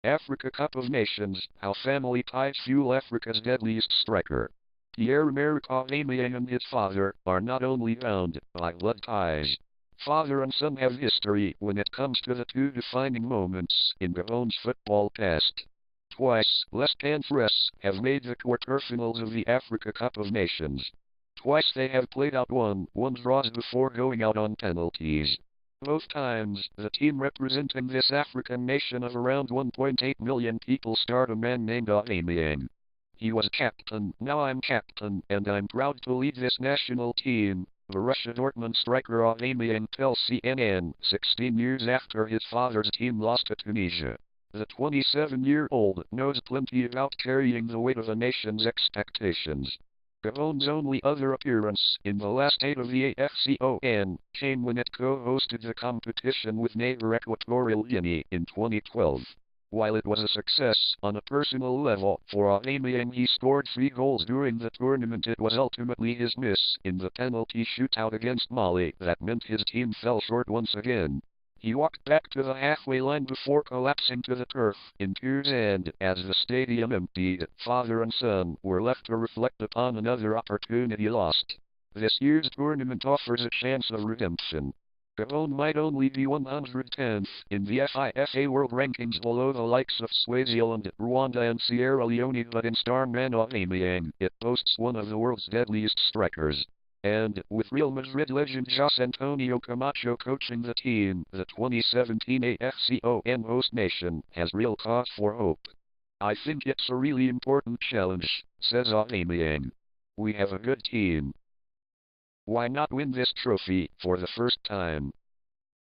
Africa Cup of Nations, how family ties fuel Africa's deadliest striker. Pierre-Emerick Aubameyang and his father are not only bound by blood ties. Father and son have history when it comes to the two defining moments in Gabon's football past. Twice, Les Panthères have made the quarterfinals of the Africa Cup of Nations. Twice they have played out 1-1 draws before going out on penalties. Both times, the team representing this African nation of around 1.8 million people starred a man named Aubameyang. He was captain, now I'm captain, and I'm proud to lead this national team, Borussia Dortmund striker Aubameyang tells CNN, 16 years after his father's team lost to Tunisia. The 27-year-old knows plenty about carrying the weight of a nation's expectations. Gabon's only other appearance in the last 8 of the AFCON came when it co-hosted the competition with neighbor Equatorial Guinea in 2012. While it was a success on a personal level for Aubameyang, he scored 3 goals during the tournament. It was ultimately his miss in the penalty shootout against Mali that meant his team fell short once again. He walked back to the halfway line before collapsing to the turf in tears, and as the stadium emptied, father and son were left to reflect upon another opportunity lost. This year's tournament offers a chance of redemption. Gabon might only be 110th in the FIFA World Rankings, below the likes of Swaziland, Rwanda and Sierra Leone, but in starman Aubameyang, it boasts one of the world's deadliest strikers. And, with Real Madrid legend José Antonio Camacho coaching the team, the 2017 AFCON host nation has real cause for hope. I think it's a really important challenge, says Aubameyang. We have a good team. Why not win this trophy for the first time?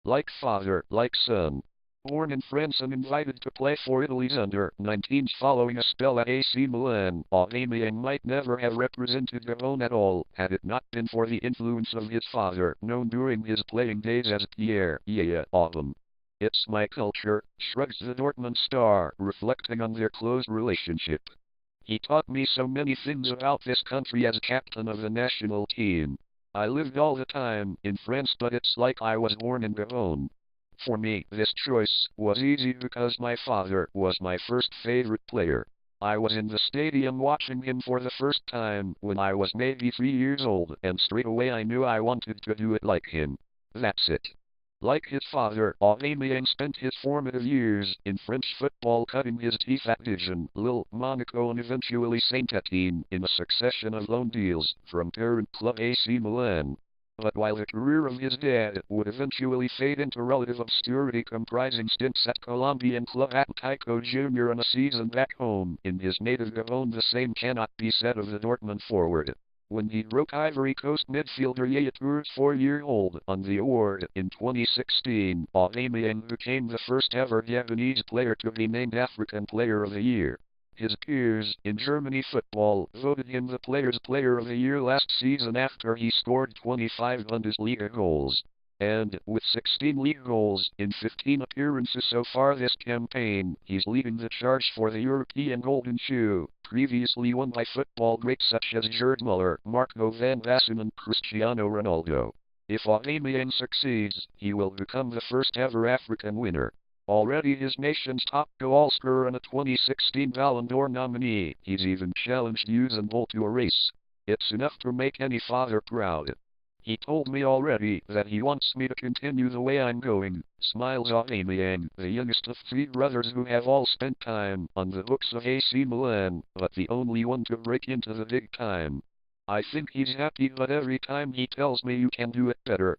Like father, like son. Born in France and invited to play for Italy's under-19s following a spell at AC Milan, Aubameyang might never have represented Gabon at all had it not been for the influence of his father, known during his playing days as Pierre-Emerick Aubameyang. It's my culture, shrugs the Dortmund star, reflecting on their close relationship. He taught me so many things about this country as captain of the national team. I lived all the time in France, but it's like I was born in Gabon. For me, this choice was easy because my father was my first favorite player. I was in the stadium watching him for the first time when I was maybe 3 years old, and straight away I knew I wanted to do it like him. That's it. Like his father, Aubameyang spent his formative years in French football, cutting his teeth at Dijon, Lille, Monaco and eventually Saint-Étienne in a succession of loan deals from parent club AC Milan. But while the career of his dad would eventually fade into relative obscurity, comprising stints at Colombian club Atlético Junior and a season back home in his native Gabon, the same cannot be said of the Dortmund forward. When he broke Ivory Coast midfielder Yaya Toure's 4-year-old on the award in 2016, Aubameyang became the first ever Gabonese player to be named African Player of the Year. His peers in Germany football voted him the Players' Player of the Year last season after he scored 25 Bundesliga goals. And, with 16 league goals in 15 appearances so far this campaign, he's leading the charge for the European Golden Shoe, previously won by football greats such as Gerd Müller, Marco van Basten and Cristiano Ronaldo. If Aubameyang succeeds, he will become the first ever African winner. Already his nation's top goal scorer and a 2016 Ballon d'Or nominee, he's even challenged Usain Bolt to a race. It's enough to make any father proud. He told me already that he wants me to continue the way I'm going, smiles Aubameyang, the youngest of 3 brothers who have all spent time on the books of AC Milan, but the only one to break into the big time. I think he's happy, but every time he tells me you can do it better,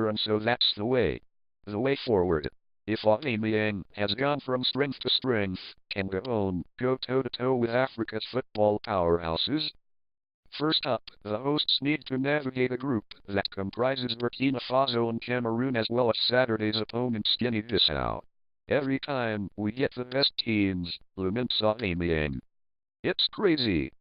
and so that's the way. The way forward. If Aubameyang has gone from strength to strength, can Gabon go toe-to-toe with Africa's football powerhouses? First up, the hosts need to navigate a group that comprises Burkina Faso and Cameroon, as well as Saturday's opponents Guinea-Bissau. Every time we get the best teams, laments Aubameyang. It's crazy.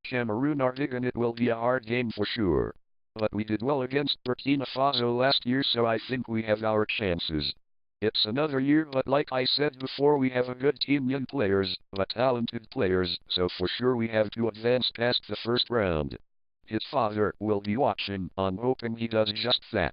Cameroon are big and it will be a hard game for sure. But we did well against Burkina Faso last year, so I think we have our chances. It's another year, but like I said before, we have a good team, young players, but talented players, so for sure we have to advance past the first round. His father will be watching, I'm hoping he does just that.